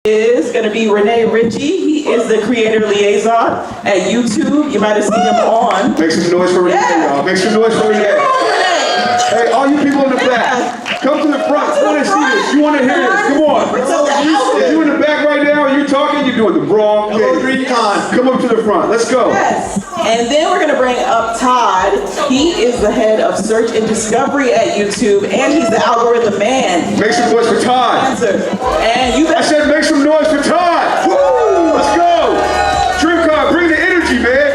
Is going to be Renee Ritchie. He is the creator liaison at YouTube. You might have seen him on. Make some noise for Renee, y'all. Make some noise for Renee. Hey, all you people in the back, come to the front. You want to see this? You want to hear this? Come on. If you're in the back right now and you're talking, you're doing the wrong thing. Hello, Dreamcon. Come up to the front. Let's go. Yes. And then we're going to bring up Todd. He is the head of search and discovery at YouTube, and he's the algorithm man. Make some noise for Todd. And you I said make some noise for Todd. Woo! Let's go. Dreamcon, bring the energy, man.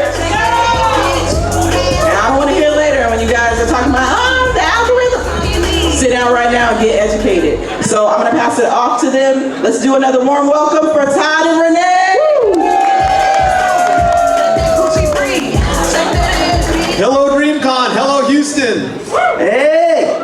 And I want to hear later when you guys are talking about, the algorithm. Sit down right now and get educated. So I'm going to pass it off to them. Let's do another warm welcome for Todd and Renee. Hello, Dreamcon. Hello, Houston. Hey.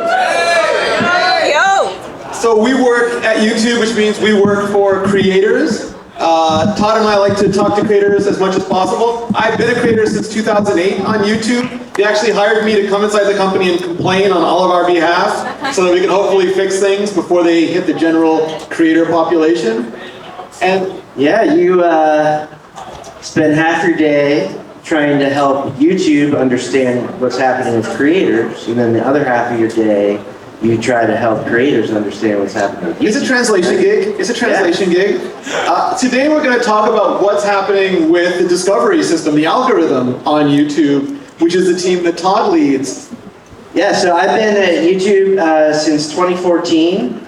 Yo. So we work at YouTube, which means we work for creators. Todd and I like to talk to creators as much as possible. I've been a creator since 2008 on YouTube. They actually hired me to come inside the company and complain on all of our behalf so that we can hopefully fix things before they hit the general creator population. And yeah, you spend half your day trying to help YouTube understand what's happening with creators, and then the other half of your day you try to help creators understand what's happening with YouTube. it's a translation gig. It's a translation gig. Today we're going to talk about what's happening with the discovery system, the algorithm on YouTube, which is the team that Todd leads. Yeah, so I've been at YouTube since 2014.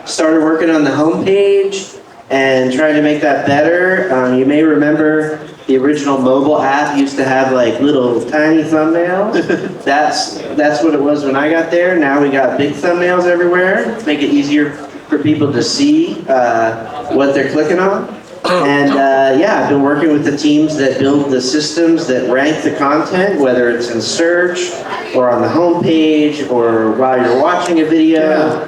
Started working on the homepage and trying to make that better. You may remember the original mobile app used to have like little tiny thumbnails. That's what it was when I got there. Now we got big thumbnails everywhere. Make it easier for people to see what they're clicking on. And yeah, I've been working with the teams that build the systems that rank the content, whether it's in search or on the homepage or while you're watching a video.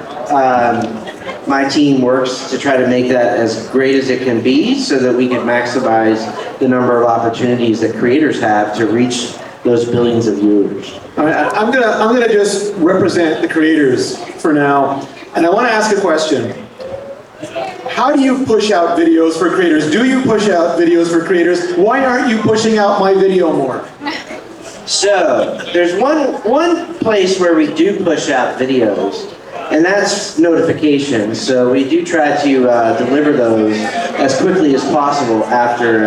My team works to try to make that as great as it can be so that we can maximize the number of opportunities that creators have to reach those billions of viewers. All right, I'm gonna just represent the creators for now, and I want to ask a question. How do you push out videos for creators? Do you push out videos for creators? Why aren't you pushing out my video more? So there's one place where we do push out videos, and that's notifications. So we do try to deliver those as quickly as possible after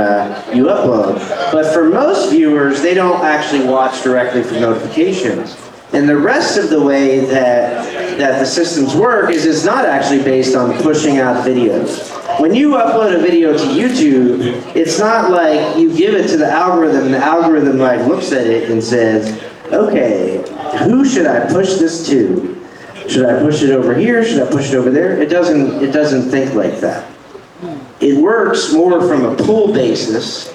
you upload. But for most viewers, they don't actually watch directly from notifications. And the rest of the way that the systems work is it's not actually based on pushing out videos. When you upload a video to YouTube, it's not like you give it to the algorithm and the algorithm like looks at it and says, okay, who should I push this to? Should I push it over here? Should I push it over there? It doesn't think like that. It works more from a pull basis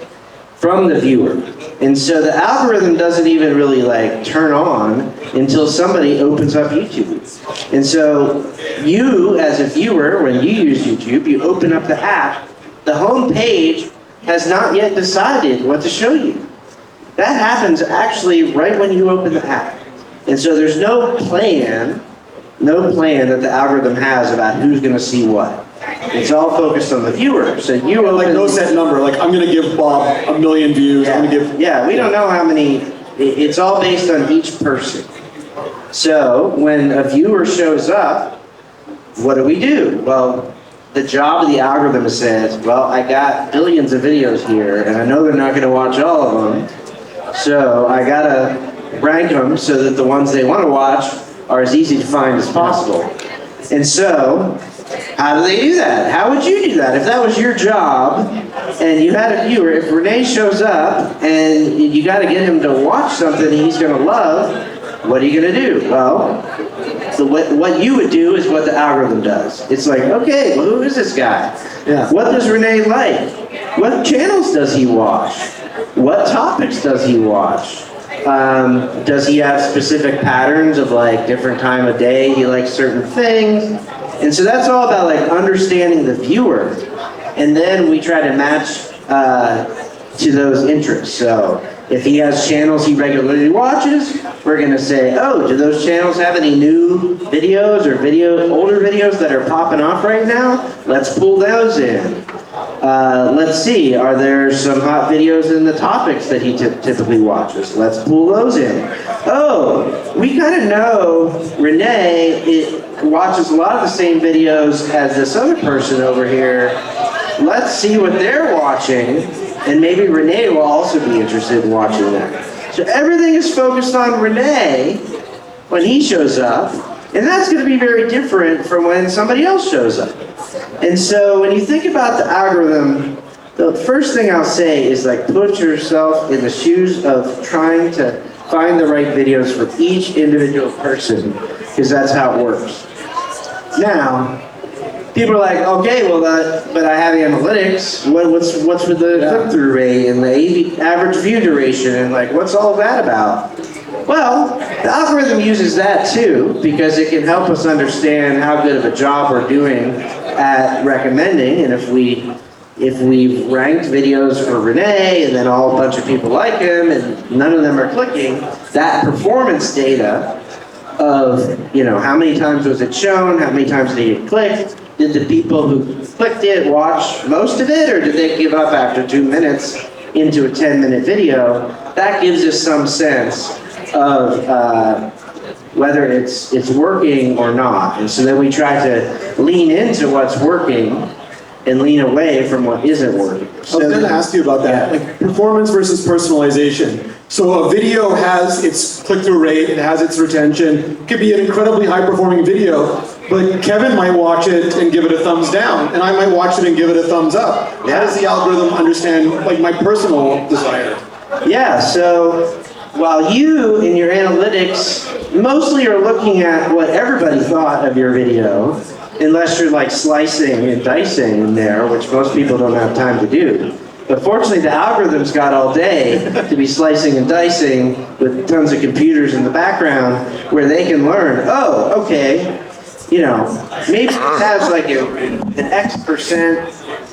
from the viewer. And so the algorithm doesn't even really like turn on until somebody opens up YouTube. And so you, as a viewer, when you use YouTube, you open up the app, the home page has not yet decided what to show you. That happens actually right when you open the app. And so there's no plan that the algorithm has about who's going to see what. It's all focused on the viewer. So you like no set number. Like I'm going to give Bob 1 million views. Yeah, I'm going to give. Yeah, we don't know how many. It's all based on each person. So when a viewer shows up, what do? Well, the job of the algorithm says, well, I got billions of videos here, and I know they're not going to watch all of them. So I got to rank them so that the ones they want to watch are as easy to find as possible. And so, how do they do that? How would you do that? If that was your job and you had a viewer, if Renee shows up and you got to get him to watch something he's going to love, what are you going to do? Well, what you would do is what the algorithm does. It's like, okay, well, who is this guy? Yeah. What does Renee like? What channels does he watch? What topics does he watch? Does he have specific patterns of like different time of day? He likes certain things. And so that's all about like understanding the viewer. And then we try to match to those interests. So if he has channels he regularly watches, We're going to say, oh, do those channels have any new videos or older videos that are popping off right now? Let's pull those in. Let's see, are there some hot videos in the topics that he typically watches? Let's pull those in. Oh, we kind of know Renee watches a lot of the same videos as this other person over here. Let's see what they're watching, and maybe Renee will also be interested in watching that. So everything is focused on Renee when he shows up, and that's going to be very different from when somebody else shows up. And so when you think about the algorithm, the first thing I'll say is like put yourself in the shoes of trying to find the right videos for each individual person, because that's how it works. Now, people are like, okay, well, but I have analytics. What's with the click-through rate and the average view duration, and like, what's all of that about? Well, the algorithm uses that too, because it can help us understand how good of a job we're doing at recommending. And if we've ranked videos for Renee, and then a bunch of people like him, and none of them are clicking, that performance data of, how many times was it shown, how many times did it get clicked, did the people who clicked it watch most of it, or did they give up after 2 minutes into a 10-minute video? That gives us some sense of whether it's working or not. And so then we try to lean into what's working and lean away from what isn't working. I was going to ask you about that, like performance versus personalization. So a video has its click-through rate, it has its retention. It could be an incredibly high-performing video, but Kevin might watch it and give it a thumbs down, and I might watch it and give it a thumbs up. How does the algorithm understand like my personal desire? Yeah, so while you in your analytics mostly are looking at what everybody thought of your video, unless you're like slicing and dicing in there, which most people don't have time to do. But fortunately, the algorithm's got all day to be slicing and dicing with tons of computers in the background where they can learn, oh, okay, maybe it has like an X%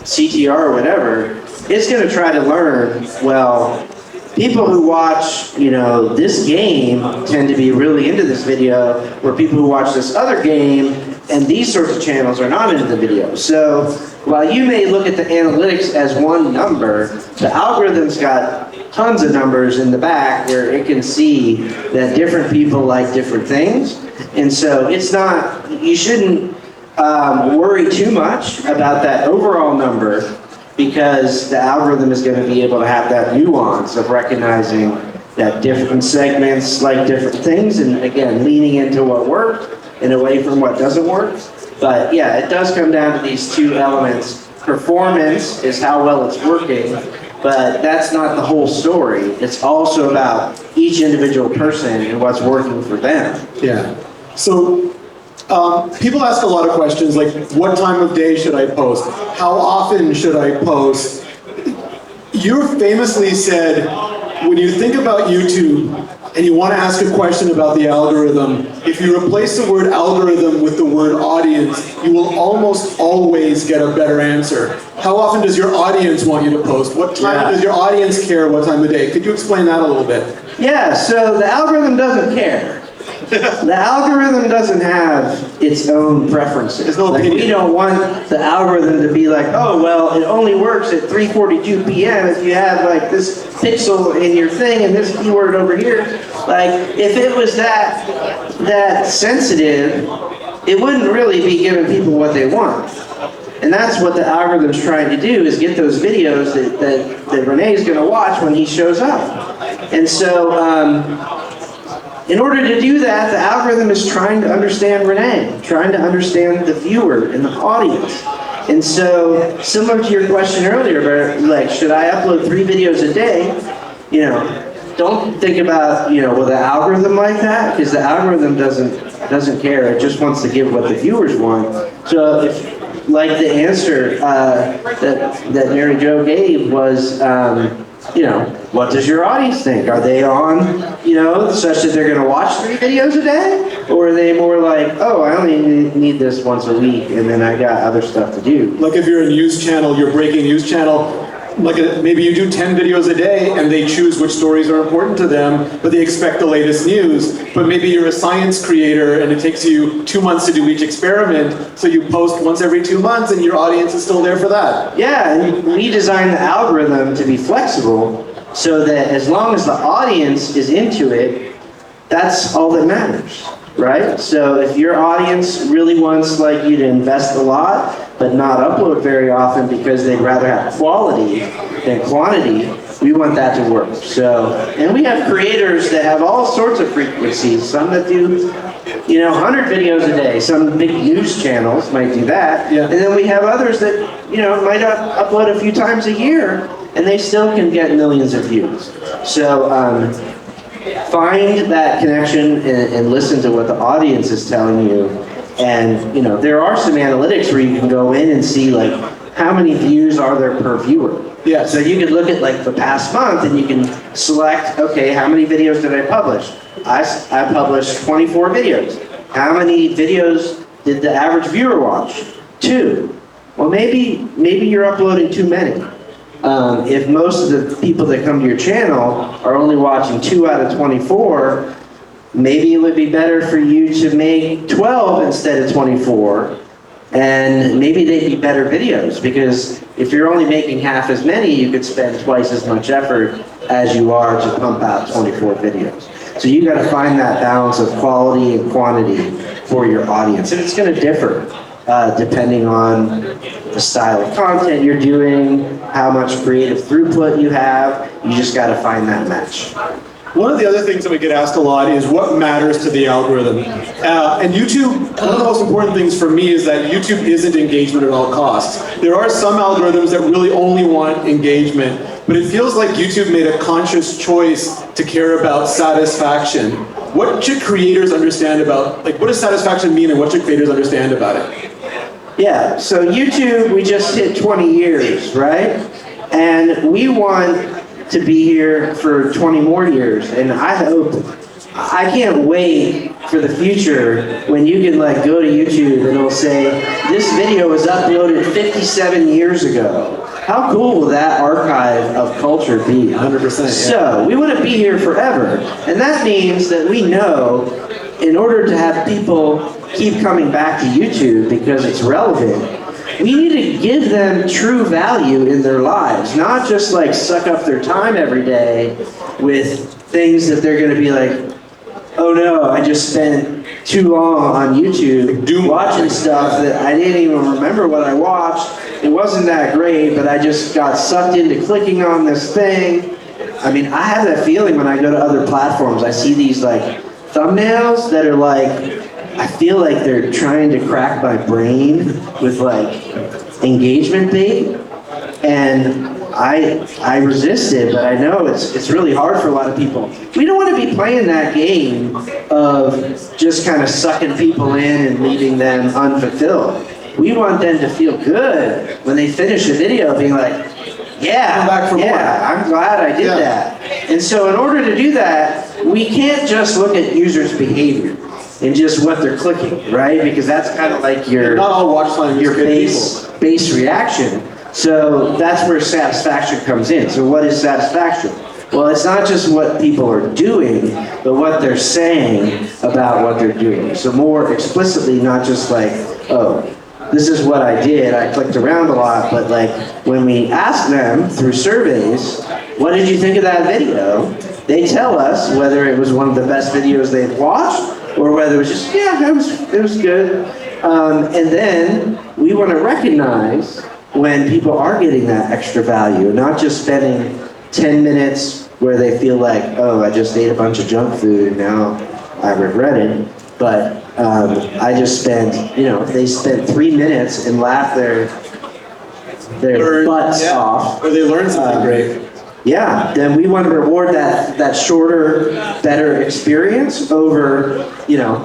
CTR or whatever. It's going to try to learn, well, people who watch, this game tend to be really into this video, where people who watch this other game and these sorts of channels are not into the video. So while you may look at the analytics as one number, the algorithm's got tons of numbers in the back where it can see that different people like different things. And so it's not, you shouldn't worry too much about that overall number, because the algorithm is going to be able to have that nuance of recognizing that different segments like different things, and again, leaning into what worked and away from what doesn't work. But yeah, it does come down to these two elements. Performance is how well it's working, but that's not the whole story. It's also about each individual person and what's working for them. Yeah. So people ask a lot of questions like, what time of day should I post? How often should I post? You famously said, when you think about YouTube and you want to ask a question about the algorithm, if you replace the word algorithm with the word audience, you will almost always get a better answer. How often does your audience want you to post? What time does your audience care what time of day? Could you explain that a little bit? Yeah, so the algorithm doesn't care. The algorithm doesn't have its own preferences. There's no like, opinion. we don't want the algorithm to be like, oh, well, it only works at 3:42 p.m. if you have like this pixel in your thing and this keyword over here. Like, if it was that sensitive, it wouldn't really be giving people what they want. And that's what the algorithm's trying to do, is get those videos that Renee's going to watch when he shows up. And so, in order to do that, the algorithm is trying to understand Renee, trying to understand the viewer and the audience. And so, similar to your question earlier, where, like, should I upload 3 videos a day? Don't think about, will the algorithm like that? Because the algorithm doesn't care. It just wants to give what the viewers want. So, if, like the answer that Mary Jo gave was, what does your audience think? Are they on, such that they're going to watch 3 videos a day? Or are they more like, oh, I only need this once a week and then I got other stuff to do? Like if you're a news channel, your breaking news channel, maybe you do 10 videos a day and they choose which stories are important to them, but they expect the latest news. But maybe you're a science creator and it takes you 2 months to do each experiment, so you post once every 2 months and your audience is still there for that. Yeah, and we designed the algorithm to be flexible so that as long as the audience is into it, that's all that matters, right? So if your audience really wants like you to invest a lot, but not upload very often because they'd rather have quality than quantity, we want that to work. So, and we have creators that have all sorts of frequencies, some that do, 100 videos a day. Some big news channels might do that. Yeah. And then we have others that, might upload a few times a year, and they still can get millions of views. So, find that connection and listen to what the audience is telling you. And there are some analytics where you can go in and see like how many views are there per viewer. Yeah. So you can look at like the past month and you can select, okay, how many videos did I publish? I published 24 videos. How many videos did the average viewer watch? 2. Well, maybe you're uploading too many. If most of the people that come to your channel are only watching 2 out of 24, maybe it would be better for you to make 12 instead of 24, and maybe they'd be better videos, because if you're only making half as many, you could spend twice as much effort as you are to pump out 24 videos. So you got to find that balance of quality and quantity for your audience, and it's going to differ depending on the style of content you're doing, how much creative throughput you have. You just got to find that match. One of the other things that we get asked a lot is what matters to the algorithm. And YouTube, one of the most important things for me is that YouTube isn't engagement at all costs. There are some algorithms that really only want engagement, but it feels like YouTube made a conscious choice to care about satisfaction. What should creators understand about, what does satisfaction mean and what should creators understand about it? Yeah, so YouTube, we just hit 20 years, right? And we want to be here for 20 more years, and I can't wait for the future when you can go to YouTube and it'll say, this video was uploaded 57 years ago. How cool will that archive of culture be? 100%. Yeah. So, we want to be here forever, and that means that we know in order to have people keep coming back to YouTube because it's relevant, we need to give them true value in their lives, not just suck up their time every day with things that they're going to be like, oh no, I just spent too long on YouTube watching stuff that I didn't even remember what I watched. It wasn't that great, but I just got sucked into clicking on this thing. I mean, I have that feeling when I go to other platforms. I see these thumbnails that are I feel like they're trying to crack my brain with engagement bait, and I resist it, but I know it's really hard for a lot of people. We don't want to be playing that game of just kind of sucking people in and leaving them unfulfilled. We want them to feel good when they finish a video, being like, yeah, I'm glad I did that. And so in order to do that, we can't just look at users' behavior and just what they're clicking, right? Because that's kind of your not all watch time your base reaction. So that's where satisfaction comes in. So what is satisfaction? Well, it's not just what people are doing, but what they're saying about what they're doing. So more explicitly, not just oh, this is what I did, I clicked around a lot, but when we ask them through surveys, what did you think of that video? They tell us whether it was one of the best videos they've watched, or whether it was just, it was good. And then we want to recognize when people are getting that extra value, not just spending 10 minutes where they feel oh, I just ate a bunch of junk food and now I regret it. But I just spent, if they spent 3 minutes and laughed their butts off. Or they learned something great. Yeah, then we want to reward that shorter, better experience over,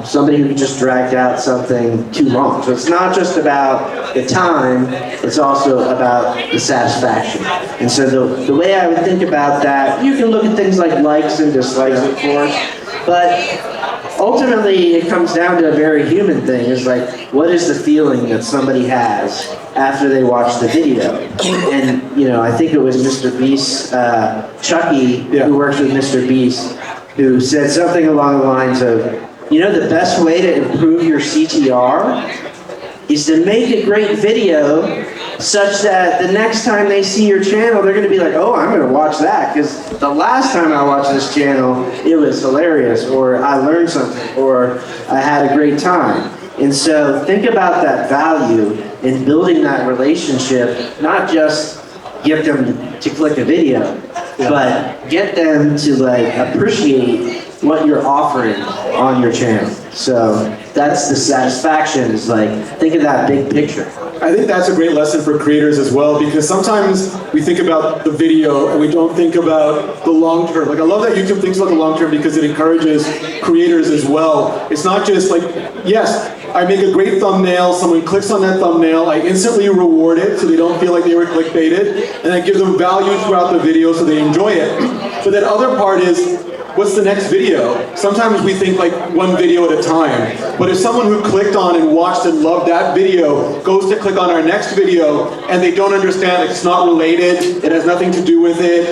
somebody who just dragged out something too long. So it's not just about the time, it's also about the satisfaction. And so the way I would think about that, you can look at things like likes and dislikes, of course, but ultimately, it comes down to a very human thing. Is like, what is the feeling that somebody has after they watch the video? And I think it was Mr. Beast, Chucky, who works with Mr. Beast, who said something along the lines of, the best way to improve your CTR is to make a great video such that the next time they see your channel, they're going to be like, oh, I'm going to watch that because the last time I watched this channel, it was hilarious, or I learned something, or I had a great time. And so think about that value in building that relationship, not just get them to click a video, but get them to appreciate what you're offering on your channel. So that's the satisfaction, is think of that big picture. I think that's a great lesson for creators as well, because sometimes we think about the video and we don't think about the long term. I love that YouTube thinks about the long term because it encourages creators as well. It's not just yes, I make a great thumbnail, someone clicks on that thumbnail, I instantly reward it so they don't feel like they were clickbaited, and I give them value throughout the video so they enjoy it. But that other part is, what's the next video? Sometimes we think one video at a time. But if someone who clicked on and watched and loved that video goes to click on our next video and they don't understand, it's not related, it has nothing to do with it,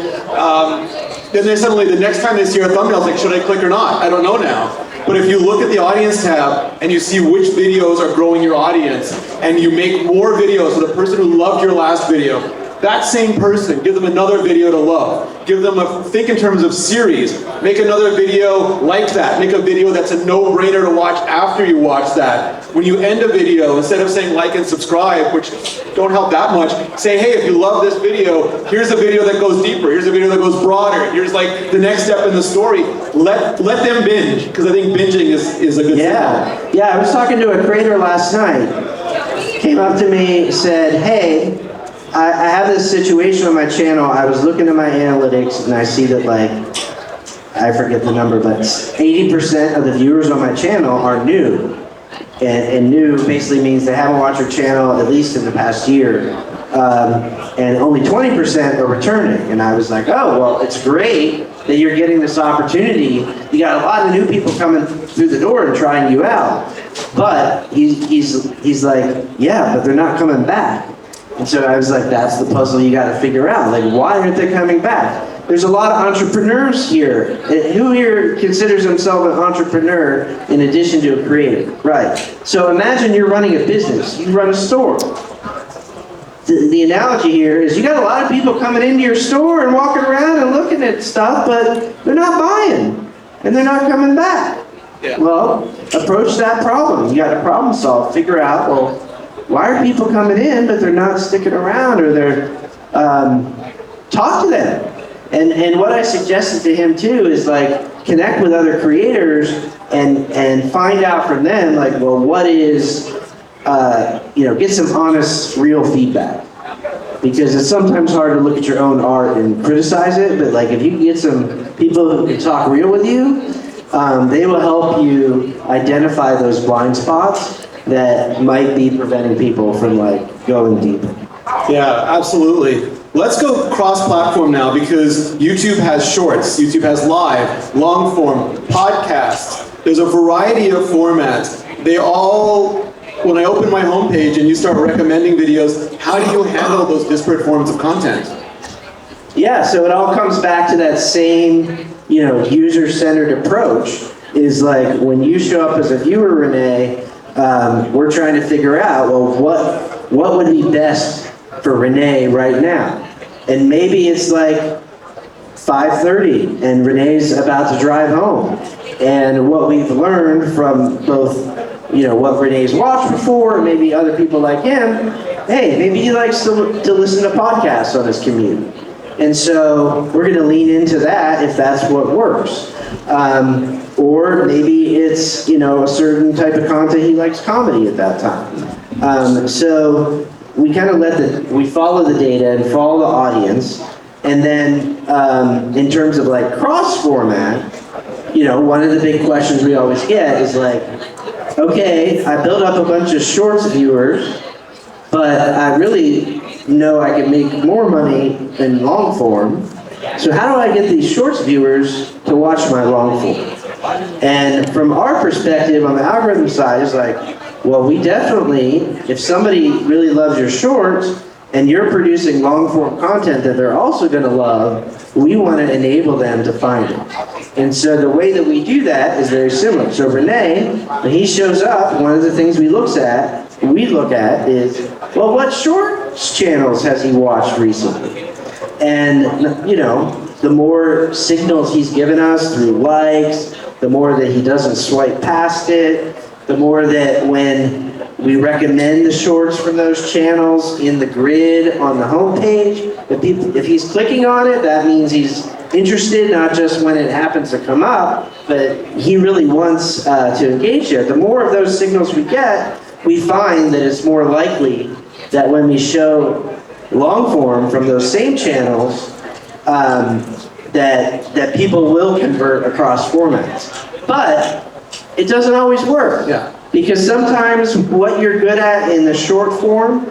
then they suddenly, the next time they see our thumbnails, should I click or not? I don't know now. But if you look at the audience tab and you see which videos are growing your audience and you make more videos for the person who loved your last video, that same person, give them another video to love. Give them think in terms of series. Make another video like that. Make a video that's a no-brainer to watch after you watch that. When you end a video, instead of saying like and subscribe, which don't help that much, say, hey, if you love this video, here's a video that goes deeper. Here's a video that goes broader. Here's the next step in the story. Let them binge, because I think binging is a good thing. Yeah, I was talking to a creator last night. Came up to me, said, hey, I have this situation on my channel. I was looking at my analytics and I see that I forget the number, but 80% of the viewers on my channel are new. And new basically means they haven't watched your channel at least in the past year. And only 20% are returning. And I was like, oh, well, it's great that you're getting this opportunity. You got a lot of new people coming through the door and trying you out. But he's like, yeah, but they're not coming back. And so I was like, that's the puzzle you got to figure out. Why aren't they coming back? There's a lot of entrepreneurs here. Who here considers himself an entrepreneur in addition to a creator? Right. So imagine you're running a business. You run a store. The analogy here is you got a lot of people coming into your store and walking around and looking at stuff, but they're not buying. And they're not coming back. Yeah. Well, approach that problem. You got to problem solve. Figure out, well, why are people coming in, but they're not sticking around, or they're, talk to them. And what I suggested to him too is connect with other creators and find out from them, well, what is, get some honest, real feedback. Because it's sometimes hard to look at your own art and criticize it, but if you can get some people who can talk real with you, they will help you identify those blind spots that might be preventing people from going deep. Yeah, absolutely. Let's go cross-platform now, because YouTube has shorts, YouTube has live, long form, podcasts. There's a variety of formats. They all, when I open my homepage and you start recommending videos, how do you handle those disparate forms of content? Yeah, so it all comes back to that same, user-centered approach. Is when you show up as a viewer, Renee, we're trying to figure out, well, what would be best for Renee right now? And maybe it's 5:30 and Renee's about to drive home. And what we've learned from both, what Renee's watched before, and maybe other people like him, hey, maybe he likes to listen to podcasts on his commute. And so we're going to lean into that if that's what works. Or maybe it's, a certain type of content he likes, comedy at that time. So we kind of we follow the data and follow the audience. And then in terms of cross format, one of the big questions we always get is okay, I built up a bunch of shorts viewers, but I really know I can make more money in long form. So how do I get these shorts viewers to watch my long form? And from our perspective on the algorithm side, it's like, well, we definitely, if somebody really loves your shorts and you're producing long-form content that they're also going to love, we want to enable them to find it. And so the way that we do that is very similar. So Renee, when he shows up, one of the things we look at is, well, what shorts channels has he watched recently? And, you know, the more signals he's given us through likes, the more that he doesn't swipe past it, the more that when we recommend the shorts from those channels in the grid on the homepage, if he's clicking on it, that means he's interested, not just when it happens to come up, but he really wants to engage there. The more of those signals we get, we find that it's more likely that when we show long form from those same channels, that people will convert across formats. But it doesn't always work. Yeah. Because sometimes what you're good at in the short form,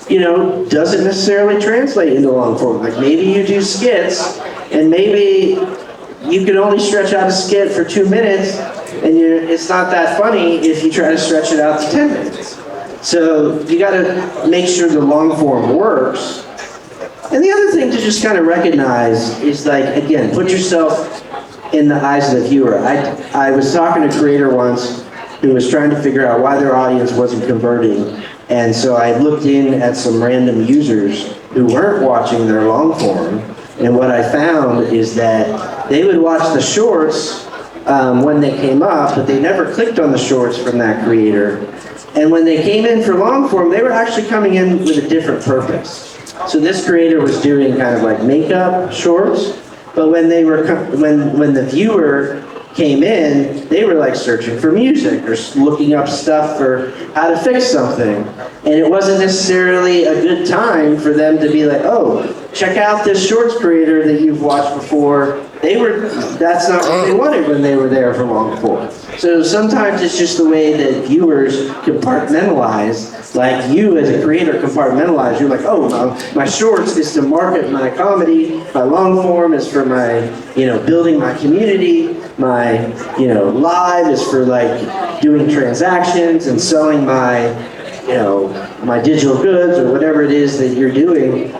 you know, doesn't necessarily translate into long form. Like maybe you do skits, and maybe you can only stretch out a skit for 2 minutes, and it's not that funny if you try to stretch it out to 10 minutes. So you got to make sure the long form works. And the other thing to just kind of recognize is, like, again, put yourself in the eyes of the viewer. I was talking to a creator once who was trying to figure out why their audience wasn't converting. And so I looked in at some random users who weren't watching their long form. And what I found is that they would watch the shorts when they came up, but they never clicked on the shorts from that creator. And when they came in for long form, they were actually coming in with a different purpose. So this creator was doing kind of like makeup shorts, but when they were when the viewer came in, they were like searching for music or looking up stuff for how to fix something. And it wasn't necessarily a good time for them to be like, oh, check out this shorts creator that you've watched before. That's not what they wanted when they were there for long form. So sometimes it's just the way that viewers compartmentalize, like you as a creator compartmentalize. You're like, oh, my shorts is to market my comedy, my long form is for my, you know, building my community, my, you know, live is for like doing transactions and selling my, you know, my digital goods or whatever it is that you're doing.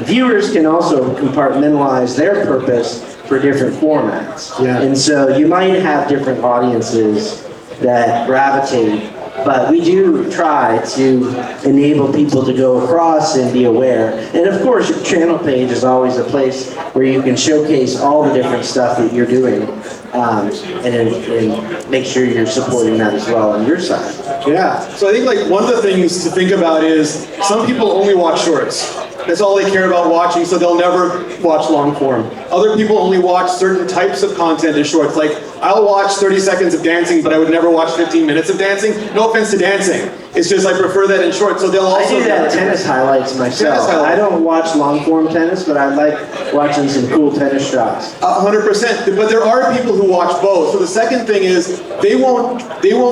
Viewers can also compartmentalize their purpose for different formats. Yeah. And so you might have different audiences that gravitate, but we do try to enable people to go across and be aware. And of course, your channel page is always a place where you can showcase all the different stuff that you're doing, and make sure you're supporting that as well on your side. Yeah, so I think like one of the things to think about is some people only watch shorts. That's all they care about watching, so they'll never watch long form. Other people only watch certain types of content in shorts. Like, I'll watch 30 seconds of dancing, but I would never watch 15 minutes of dancing. No offense to dancing. It's just I prefer that in shorts, so they'll also... I do that tennis highlights myself. Tennis highlights. I don't watch long form tennis, but I like watching some cool tennis shots. 100%, but there are people who watch both. So the second thing is they won't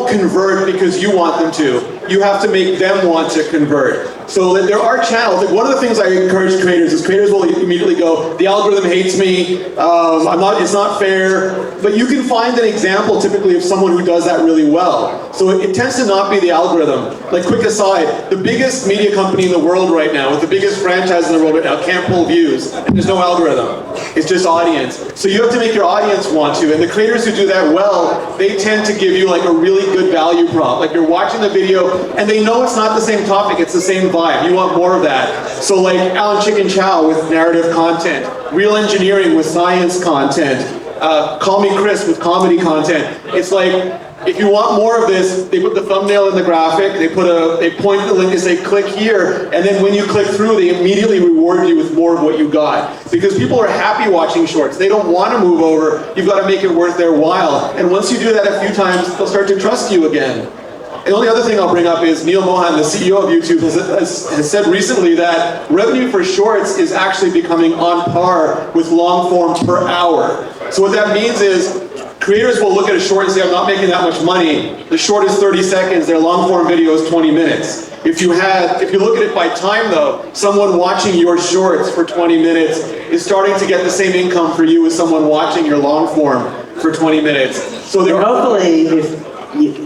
convert because you want them to. You have to make them want to convert. So there are channels. Like one of the things I encourage creators is creators will immediately go, the algorithm hates me. It's not fair. But you can find an example typically of someone who does that really well. So it tends to not be the algorithm. Like quick aside, the biggest media company in the world right now, with the biggest franchise in the world right now, can't pull views. And there's no algorithm. It's just audience. So you have to make your audience want to. And the creators who do that well, they tend to give you like a really good value prompt. Like you're watching the video and they know it's not the same topic, it's the same vibe. You want more of that. So like Alan Chicken Chow with narrative content, Real Engineering with science content, Call Me Chris with comedy content. It's like, if you want more of this, they put the thumbnail in the graphic, they point to the link and say, click here, and then when you click through, they immediately reward you with more of what you got. Because people are happy watching shorts. They don't want to move over. You've got to make it worth their while. And once you do that a few times, they'll start to trust you again. And the only other thing I'll bring up is Neil Mohan, the CEO of YouTube, has said recently that revenue for shorts is actually becoming on par with long form per hour. So what that means is, creators will look at a short and say, I'm not making that much money. The short is 30 seconds, their long form video is 20 minutes. If you look at it by time though, someone watching your shorts for 20 minutes is starting to get the same income for you as someone watching your long form for 20 minutes. So And there are, hopefully,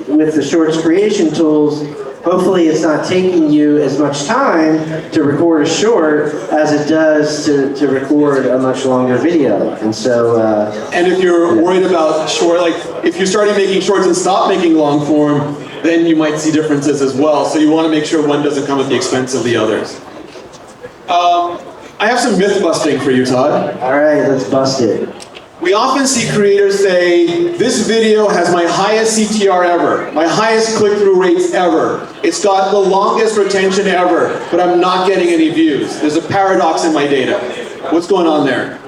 with the shorts creation tools, hopefully it's not taking you as much time to record a short as it does to record a much longer video. And so, and if you're worried about short, like if you started making shorts and stopped making long form, then you might see differences as well. So you want to make sure one doesn't come at the expense of the others. I have some myth busting for you, Todd. all right, let's bust it. We often see creators say, this video has my highest CTR ever, my highest click-through rates ever. It's got the longest retention ever, but I'm not getting any views. There's a paradox in my data. What's going on there?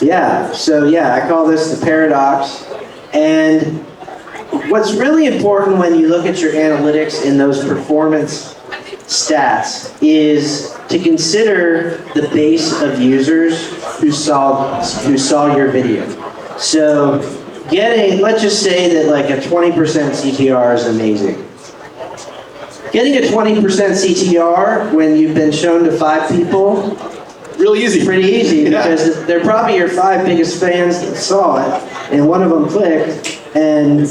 Yeah, so yeah, I call this the paradox. And what's really important when you look at your analytics in those performance stats is to consider the base of users who saw your video. So let's just say that like a 20% CTR is amazing. Getting a 20% CTR when you've been shown to 5 people, Really easy. pretty easy, Yeah. because they're probably your 5 biggest fans that saw it, and one of them clicked. And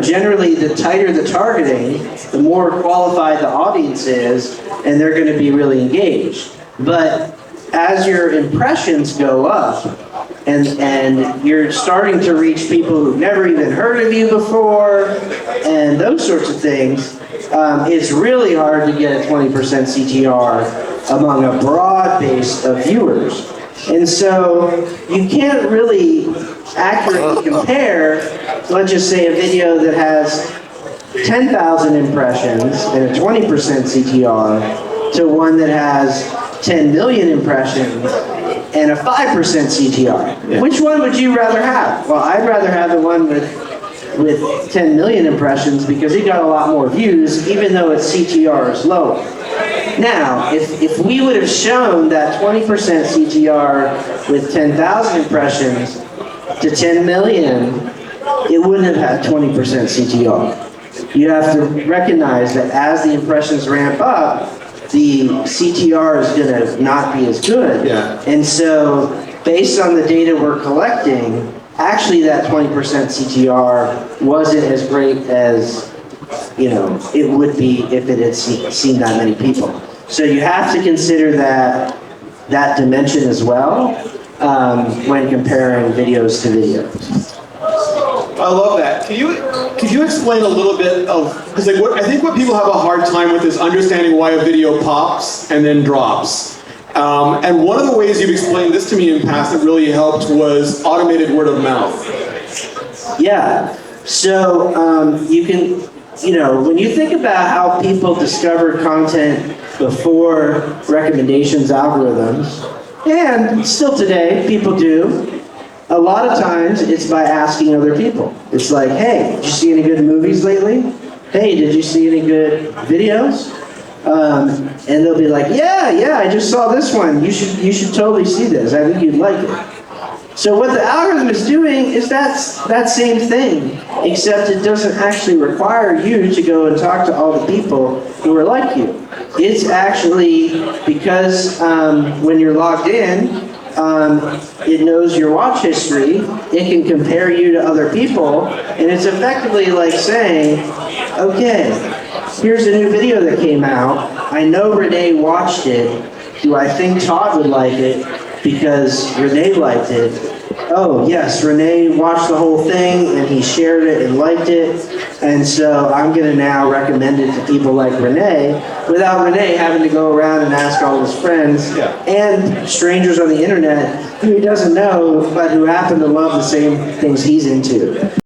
generally, the tighter the targeting, the more qualified the audience is, and they're going to be really engaged. But as your impressions go up, and you're starting to reach people who've never even heard of you before, and those sorts of things, it's really hard to get a 20% CTR among a broad base of viewers. And so you can't really accurately compare, let's just say, a video that has 10,000 impressions and a 20% CTR to one that has 10 million impressions and a 5% CTR. Yeah. Which one would you rather have? Well, I'd rather have the one with 10 million impressions because it got a lot more views, even though its CTR is lower. Now, if we would have shown that 20% CTR with 10,000 impressions to 10 million, it wouldn't have had 20% CTR. You have to recognize that as the impressions ramp up, the CTR is going to not be as good. Yeah. And so, based on the data we're collecting, actually that 20% CTR wasn't as great as it would be if it had seen that many people. So you have to consider that dimension as well when comparing videos to videos. I love that. Could you explain a little bit of, because I think what people have a hard time with is understanding why a video pops and then drops. And one of the ways you've explained this to me in the past that really helped was automated word of mouth. Yeah. So you can, when you think about how people discovered content before recommendations algorithms, and still today people do, a lot of times it's by asking other people. It's like, hey, did you see any good movies lately? Hey, did you see any good videos? And they'll be like, yeah, I just saw this one. You should totally see this. I think you'd like it. So what the algorithm is doing is that same thing, except it doesn't actually require you to go and talk to all the people who are like you. It's actually because when you're logged in, it knows your watch history, it can compare you to other people, and it's effectively like saying, okay, here's a new video that came out. I know Renee watched it. Do I think Todd would like it because Renee liked it? Oh, yes, Renee watched the whole thing and he shared it and liked it. And so I'm going to now recommend it to people like Renee without Renee having to go around and ask all his friends and strangers on the internet who he doesn't know but who happen to love the same things he's into.